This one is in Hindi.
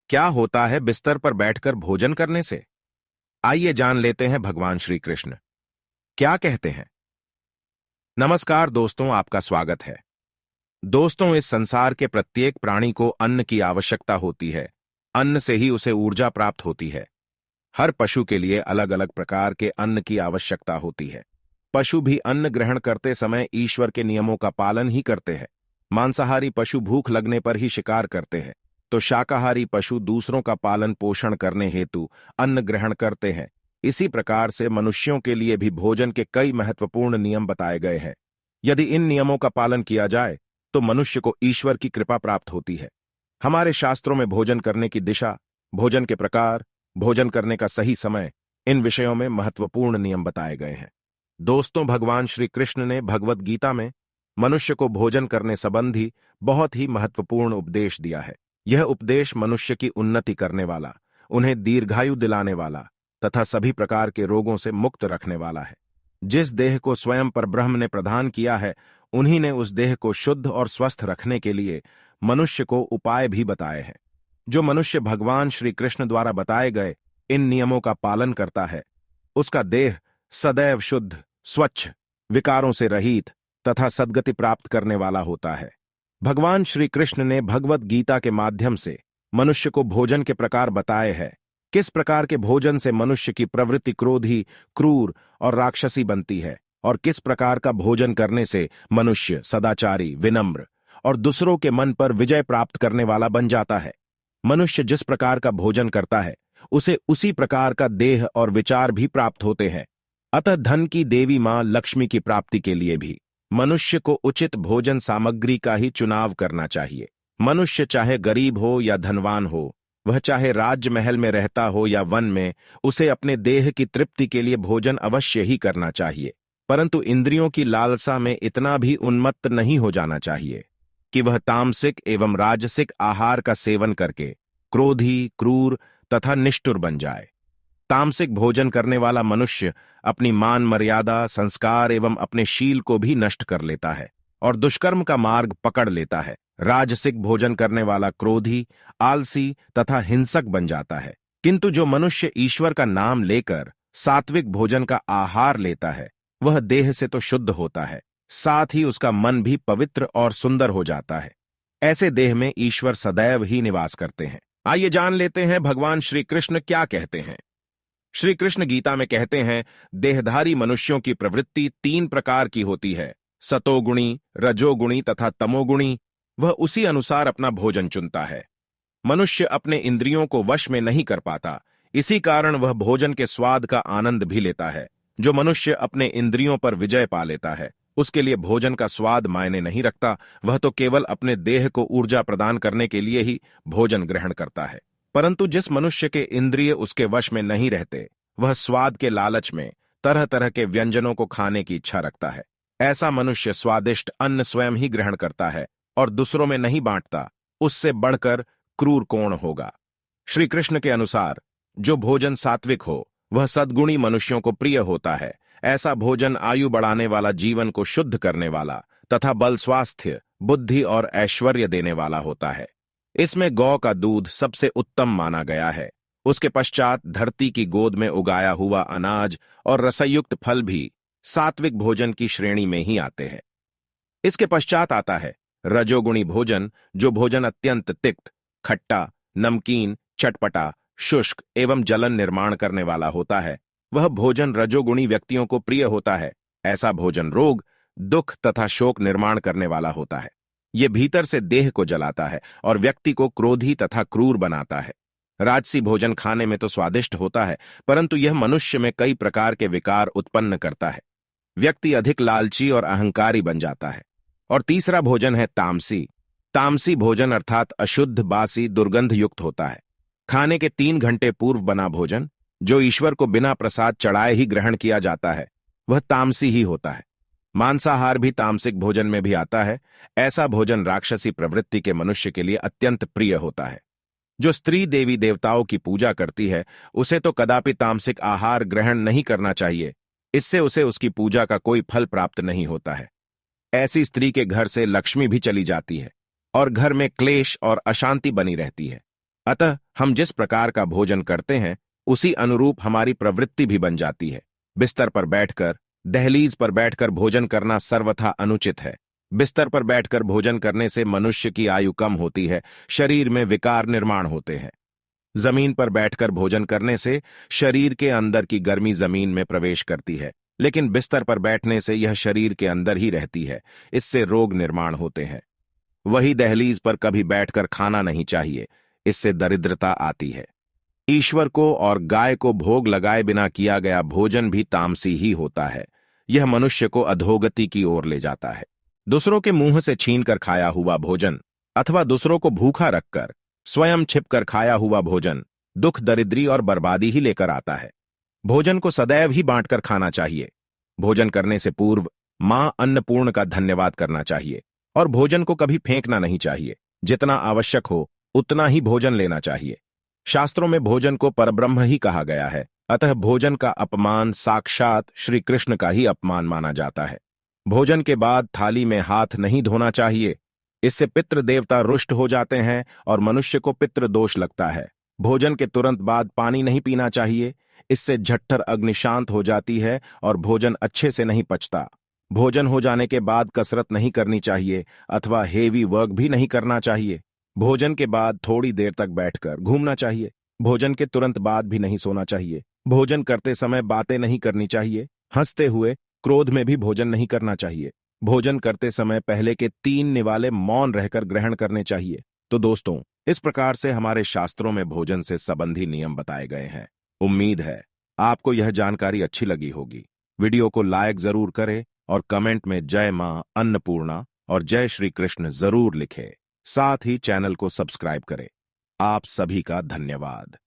क्या होता है बिस्तर पर बैठकर भोजन करने से? आइए जान लेते हैं भगवान श्री कृष्ण क्या कहते हैं। नमस्कार दोस्तों, आपका स्वागत है। दोस्तों, इस संसार के प्रत्येक प्राणी को अन्न की आवश्यकता होती है। अन्न से ही उसे ऊर्जा प्राप्त होती है। हर पशु के लिए अलग अलग प्रकार के अन्न की आवश्यकता होती है। पशु भी अन्न ग्रहण करते समय ईश्वर के नियमों का पालन ही करते हैं। मांसाहारी पशु भूख लगने पर ही शिकार करते हैं, तो शाकाहारी पशु दूसरों का पालन पोषण करने हेतु अन्न ग्रहण करते हैं। इसी प्रकार से मनुष्यों के लिए भी भोजन के कई महत्वपूर्ण नियम बताए गए हैं। यदि इन नियमों का पालन किया जाए तो मनुष्य को ईश्वर की कृपा प्राप्त होती है। हमारे शास्त्रों में भोजन करने की दिशा, भोजन के प्रकार, भोजन करने का सही समय, इन विषयों में महत्वपूर्ण नियम बताए गए हैं। दोस्तों, भगवान श्री कृष्ण ने भगवत गीता में मनुष्य को भोजन करने संबंधी बहुत ही महत्वपूर्ण उपदेश दिया है। यह उपदेश मनुष्य की उन्नति करने वाला, उन्हें दीर्घायु दिलाने वाला तथा सभी प्रकार के रोगों से मुक्त रखने वाला है। जिस देह को स्वयं परब्रह्म ने प्रदान किया है, उन्हीं ने उस देह को शुद्ध और स्वस्थ रखने के लिए मनुष्य को उपाय भी बताए हैं। जो मनुष्य भगवान श्री कृष्ण द्वारा बताए गए इन नियमों का पालन करता है, उसका देह सदैव शुद्ध, स्वच्छ, विकारों से रहित तथा सद्गति प्राप्त करने वाला होता है। भगवान श्री कृष्ण ने भगवत गीता के माध्यम से मनुष्य को भोजन के प्रकार बताए हैं। किस प्रकार के भोजन से मनुष्य की प्रवृत्ति क्रोधी, क्रूर और राक्षसी बनती है, और किस प्रकार का भोजन करने से मनुष्य सदाचारी, विनम्र और दूसरों के मन पर विजय प्राप्त करने वाला बन जाता है। मनुष्य जिस प्रकार का भोजन करता है, उसे उसी प्रकार का देह और विचार भी प्राप्त होते हैं। अतः धन की देवी मां लक्ष्मी की प्राप्ति के लिए भी मनुष्य को उचित भोजन सामग्री का ही चुनाव करना चाहिए। मनुष्य चाहे गरीब हो या धनवान हो, वह चाहे राजमहल में रहता हो या वन में, उसे अपने देह की तृप्ति के लिए भोजन अवश्य ही करना चाहिए। परंतु इंद्रियों की लालसा में इतना भी उन्मत्त नहीं हो जाना चाहिए कि वह तामसिक एवं राजसिक आहार का सेवन करके क्रोधी, क्रूर तथा निष्ठुर बन जाए। तामसिक भोजन करने वाला मनुष्य अपनी मान मर्यादा, संस्कार एवं अपने शील को भी नष्ट कर लेता है और दुष्कर्म का मार्ग पकड़ लेता है। राजसिक भोजन करने वाला क्रोधी, आलसी तथा हिंसक बन जाता है। किंतु जो मनुष्य ईश्वर का नाम लेकर सात्विक भोजन का आहार लेता है, वह देह से तो शुद्ध होता है, साथ ही उसका मन भी पवित्र और सुंदर हो जाता है। ऐसे देह में ईश्वर सदैव ही निवास करते हैं। आइए जान लेते हैं भगवान श्री कृष्ण क्या कहते हैं। श्री कृष्ण गीता में कहते हैं, देहधारी मनुष्यों की प्रवृत्ति 3 प्रकार की होती है, सतोगुणी, रजोगुणी तथा तमोगुणी। वह उसी अनुसार अपना भोजन चुनता है। मनुष्य अपने इंद्रियों को वश में नहीं कर पाता, इसी कारण वह भोजन के स्वाद का आनंद भी लेता है। जो मनुष्य अपने इंद्रियों पर विजय पा लेता है, उसके लिए भोजन का स्वाद मायने नहीं रखता। वह तो केवल अपने देह को ऊर्जा प्रदान करने के लिए ही भोजन ग्रहण करता है। परंतु जिस मनुष्य के इंद्रिय उसके वश में नहीं रहते, वह स्वाद के लालच में तरह तरह के व्यंजनों को खाने की इच्छा रखता है। ऐसा मनुष्य स्वादिष्ट अन्न स्वयं ही ग्रहण करता है और दूसरों में नहीं बांटता। उससे बढ़कर क्रूर कौन होगा। श्री कृष्ण के अनुसार जो भोजन सात्विक हो, वह सद्गुणी मनुष्यों को प्रिय होता है। ऐसा भोजन आयु बढ़ाने वाला, जीवन को शुद्ध करने वाला तथा बल, स्वास्थ्य, बुद्धि और ऐश्वर्य देने वाला होता है। इसमें गौ का दूध सबसे उत्तम माना गया है। उसके पश्चात धरती की गोद में उगाया हुआ अनाज और रसयुक्त फल भी सात्विक भोजन की श्रेणी में ही आते हैं। इसके पश्चात आता है रजोगुणी भोजन, जो भोजन अत्यंत तिक्त, खट्टा, नमकीन, चटपटा, शुष्क एवं जलन निर्माण करने वाला होता है। वह भोजन रजोगुणी व्यक्तियों को प्रिय होता है। ऐसा भोजन रोग, दुख तथा शोक निर्माण करने वाला होता है। ये भीतर से देह को जलाता है और व्यक्ति को क्रोधी तथा क्रूर बनाता है। राजसी भोजन खाने में तो स्वादिष्ट होता है, परंतु यह मनुष्य में कई प्रकार के विकार उत्पन्न करता है। व्यक्ति अधिक लालची और अहंकारी बन जाता है। और तीसरा भोजन है तामसी। तामसी भोजन अर्थात अशुद्ध, बासी, दुर्गंध युक्त होता है। खाने के 3 घंटे पूर्व बना भोजन, जो ईश्वर को बिना प्रसाद चढ़ाए ही ग्रहण किया जाता है, वह तामसी ही होता है। मांसाहार भी तामसिक भोजन में भी आता है। ऐसा भोजन राक्षसी प्रवृत्ति के मनुष्य के लिए अत्यंत प्रिय होता है। जो स्त्री देवी देवताओं की पूजा करती है, उसे तो कदापि तामसिक आहार ग्रहण नहीं करना चाहिए। इससे उसे उसकी पूजा का कोई फल प्राप्त नहीं होता है। ऐसी स्त्री के घर से लक्ष्मी भी चली जाती है और घर में क्लेश और अशांति बनी रहती है। अतः हम जिस प्रकार का भोजन करते हैं उसी अनुरूप हमारी प्रवृत्ति भी बन जाती है। बिस्तर पर बैठकर, दहलीज पर बैठकर भोजन करना सर्वथा अनुचित है। बिस्तर पर बैठकर भोजन करने से मनुष्य की आयु कम होती है, शरीर में विकार निर्माण होते हैं। जमीन पर बैठकर भोजन करने से शरीर के अंदर की गर्मी जमीन में प्रवेश करती है, लेकिन बिस्तर पर बैठने से यह शरीर के अंदर ही रहती है। इससे रोग निर्माण होते हैं। वही दहलीज पर कभी बैठकर खाना नहीं चाहिए, इससे दरिद्रता आती है। ईश्वर को और गाय को भोग लगाए बिना किया गया भोजन भी तामसी ही होता है। यह मनुष्य को अधोगति की ओर ले जाता है। दूसरों के मुंह से छीनकर खाया हुआ भोजन अथवा दूसरों को भूखा रखकर स्वयं छिपकर खाया हुआ भोजन दुख, दरिद्री और बर्बादी ही लेकर आता है। भोजन को सदैव ही बांटकर खाना चाहिए। भोजन करने से पूर्व मां अन्नपूर्ण का धन्यवाद करना चाहिए और भोजन को कभी फेंकना नहीं चाहिए। जितना आवश्यक हो उतना ही भोजन लेना चाहिए। शास्त्रों में भोजन को परब्रह्म ही कहा गया है, अतः भोजन का अपमान साक्षात श्री कृष्ण का ही अपमान माना जाता है। भोजन के बाद थाली में हाथ नहीं धोना चाहिए, इससे पितृ देवता रुष्ट हो जाते हैं और मनुष्य को पितृ दोष लगता है। भोजन के तुरंत बाद पानी नहीं पीना चाहिए, इससे झट्ठर अग्नि शांत हो जाती है और भोजन अच्छे से नहीं पचता। भोजन हो जाने के बाद कसरत नहीं करनी चाहिए अथवा हेवी वर्क भी नहीं करना चाहिए। भोजन के बाद थोड़ी देर तक बैठकर घूमना चाहिए। भोजन के तुरंत बाद भी नहीं सोना चाहिए। भोजन करते समय बातें नहीं करनी चाहिए। हंसते हुए, क्रोध में भी भोजन नहीं करना चाहिए। भोजन करते समय पहले के 3 निवाले मौन रहकर ग्रहण करने चाहिए। तो दोस्तों, इस प्रकार से हमारे शास्त्रों में भोजन से संबंधी नियम बताए गए हैं। उम्मीद है आपको यह जानकारी अच्छी लगी होगी। वीडियो को लाइक जरूर करें और कमेंट में जय मां अन्नपूर्णा और जय श्री कृष्ण जरूर लिखें। साथ ही चैनल को सब्सक्राइब करें। आप सभी का धन्यवाद।